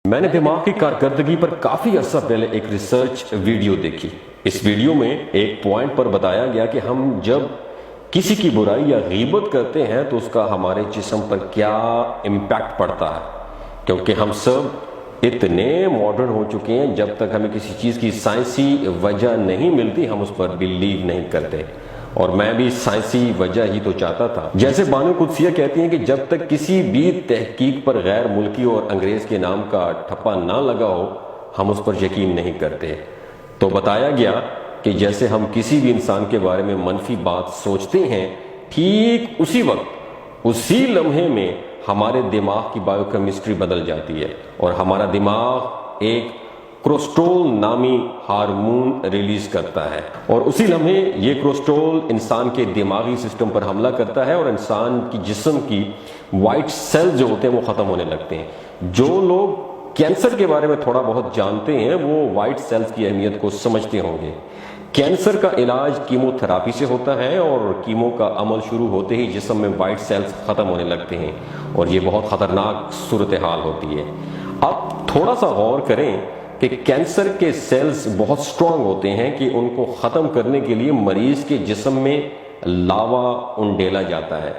میں نے دماغ کی کارکردگی پر کافی عرصہ پہلے ایک ریسرچ ویڈیو دیکھی۔ اس ویڈیو میں ایک پوائنٹ پر بتایا گیا کہ ہم جب کسی کی برائی یا غیبت کرتے ہیں تو اس کا ہمارے جسم پر کیا امپیکٹ پڑتا ہے، کیونکہ ہم سب اتنے ماڈرن ہو چکے ہیں، جب تک ہمیں کسی چیز کی سائنسی وجہ نہیں ملتی ہم اس پر بلیو نہیں کرتے، اور میں بھی سائنسی وجہ ہی تو چاہتا تھا۔ جیسے بانو قدسیہ کہتی ہیں کہ جب تک کسی بھی تحقیق پر غیر ملکی اور انگریز کے نام کا ٹھپا نہ لگا ہو ہم اس پر یقین نہیں کرتے۔ تو بتایا گیا کہ جیسے ہم کسی بھی انسان کے بارے میں منفی بات سوچتے ہیں، ٹھیک اسی وقت اسی لمحے میں ہمارے دماغ کی بائیو کیمسٹری بدل جاتی ہے اور ہمارا دماغ ایک کورٹیزول نامی ہارمون ریلیز کرتا ہے، اور اسی لمحے یہ کورٹیزول انسان کے دماغی سسٹم پر حملہ کرتا ہے اور انسان کی جسم کی وائٹ سیل جو ہوتے ہیں وہ ختم ہونے لگتے ہیں۔ جو لوگ کینسر کے بارے میں تھوڑا بہت جانتے ہیں وہ وائٹ سیلز کی اہمیت کو سمجھتے ہوں گے۔ کینسر کا علاج کیمو تھراپی سے ہوتا ہے، اور کیمو کا عمل شروع ہوتے ہی جسم میں وائٹ سیلز ختم ہونے لگتے ہیں اور یہ بہت خطرناک صورتحال ہوتی ہے۔ اب تھوڑا سا غور کریں کہ کینسر کے سیلز بہت سٹرونگ ہوتے ہیں کہ ان کو ختم کرنے کے لیے مریض کے جسم میں لاوا انڈیلا جاتا ہے۔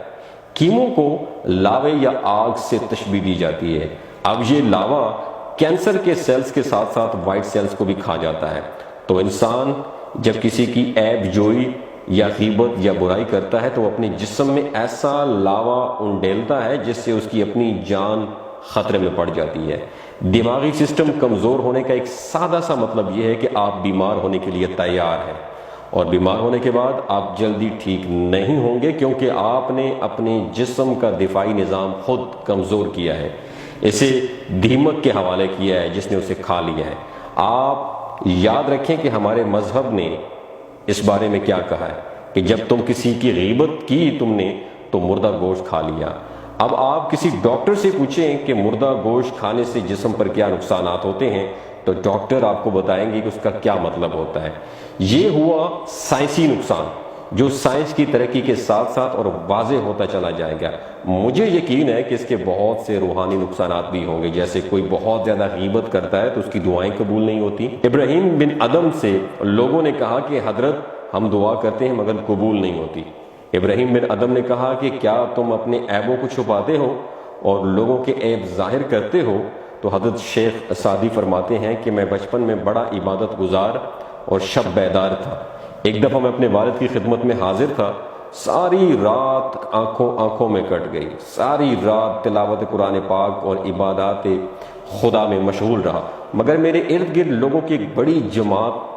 کیمو کو لاوے یا آگ سے تشبیہ دی جاتی ہے۔ اب یہ لاوا کینسر کے سیلز کے ساتھ ساتھ وائٹ سیلز کو بھی کھا جاتا ہے۔ تو انسان جب کسی کی عیب جوئی یا غیبت یا برائی کرتا ہے تو وہ اپنے جسم میں ایسا لاوا انڈیلتا ہے جس سے اس کی اپنی جان خطرے میں پڑ جاتی ہے۔ دماغی سسٹم کمزور ہونے کا ایک سادہ سا مطلب یہ ہے کہ آپ بیمار ہونے کے لیے تیار ہیں، اور بیمار ہونے کے بعد آپ جلدی ٹھیک نہیں ہوں گے، کیونکہ آپ نے اپنے جسم کا دفاعی نظام خود کمزور کیا ہے، اسے دیمک کے حوالے کیا ہے جس نے اسے کھا لیا ہے۔ آپ یاد رکھیں کہ ہمارے مذہب نے اس بارے میں کیا کہا ہے کہ جب تم کسی کی غیبت کی تم نے تو مردہ گوشت کھا لیا۔ اب آپ کسی ڈاکٹر سے پوچھیں کہ مردہ گوشت کھانے سے جسم پر کیا نقصانات ہوتے ہیں تو ڈاکٹر آپ کو بتائیں گے کہ اس کا کیا مطلب ہوتا ہے۔ یہ ہوا سائنسی نقصان جو سائنس کی ترقی کے ساتھ ساتھ اور واضح ہوتا چلا جائے گا۔ مجھے یقین ہے کہ اس کے بہت سے روحانی نقصانات بھی ہوں گے، جیسے کوئی بہت زیادہ غیبت کرتا ہے تو اس کی دعائیں قبول نہیں ہوتی۔ ابراہیم بن ادم سے لوگوں نے کہا کہ حضرت ہم دعا کرتے ہیں مگر قبول نہیں ہوتی۔ ابراہیم بن ادم نے کہا کہ کیا تم اپنے عیبوں کو چھپاتے ہو اور لوگوں کے عیب ظاہر کرتے ہو؟ تو حضرت شیخ سعدی فرماتے ہیں کہ میں بچپن میں بڑا عبادت گزار اور شب بیدار تھا۔ ایک دفعہ میں اپنے والد کی خدمت میں حاضر تھا، ساری رات آنکھوں میں کٹ گئی، ساری رات تلاوت قرآن پاک اور عبادات خدا میں مشغول رہا، مگر میرے ارد گرد لوگوں کی ایک بڑی جماعت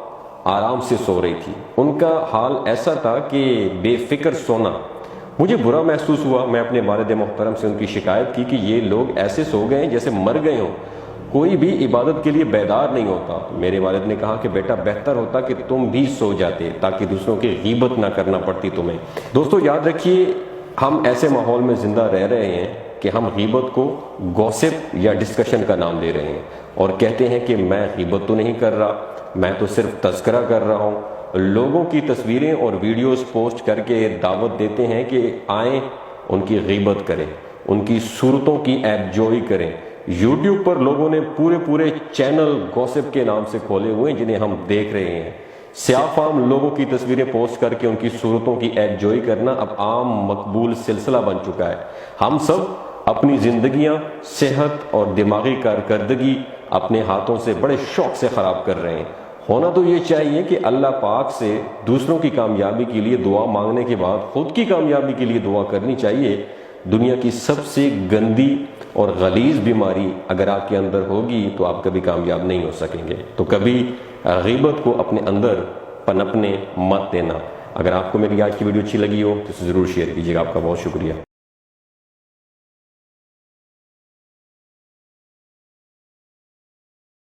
آرام سے سو رہی تھی۔ ان کا حال ایسا تھا کہ بے فکر سونا۔ مجھے برا محسوس ہوا۔ میں اپنے والد محترم سے ان کی شکایت کی کہ یہ لوگ ایسے سو گئے ہیں جیسے مر گئے ہوں، کوئی بھی عبادت کے لیے بیدار نہیں ہوتا۔ میرے والد نے کہا کہ بیٹا بہتر ہوتا کہ تم بھی سو جاتے تاکہ دوسروں کی غیبت نہ کرنا پڑتی تمہیں۔ دوستو یاد رکھیے ہم ایسے ماحول میں زندہ رہ رہے ہیں کہ ہم غیبت کو گوسپ یا ڈسکشن کا نام دے رہے ہیں اور کہتے ہیں کہ میں غیبت تو نہیں کر رہا، میں تو صرف تذکرہ کر رہا ہوں۔ لوگوں کی تصویریں اور ویڈیوز پوسٹ کر کے دعوت دیتے ہیں کہ آئیں ان کی غیبت کریں، ان کی صورتوں کی عیب جوئی کریں۔ یوٹیوب پر لوگوں نے پورے چینل گوسپ کے نام سے کھولے ہوئے ہیں جنہیں ہم دیکھ رہے ہیں۔ سیاہ فام لوگوں کی تصویریں پوسٹ کر کے ان کی صورتوں کی عیب جوئی کرنا اب عام مقبول سلسلہ بن چکا ہے۔ ہم سب اپنی زندگیاں، صحت اور دماغی کارکردگی اپنے ہاتھوں سے بڑے شوق سے خراب کر رہے ہیں۔ ہونا تو یہ چاہیے کہ اللہ پاک سے دوسروں کی کامیابی کے لیے دعا مانگنے کے بعد خود کی کامیابی کے لیے دعا کرنی چاہیے۔ دنیا کی سب سے گندی اور غلیظ بیماری اگر آپ کے اندر ہوگی تو آپ کبھی کامیاب نہیں ہو سکیں گے۔ تو کبھی غیبت کو اپنے اندر پنپنے مت دینا۔ اگر آپ کو میری آج کی ویڈیو اچھی لگی ہو تو اسے ضرور شیئر کیجیے گا۔ آپ کا بہت شکریہ۔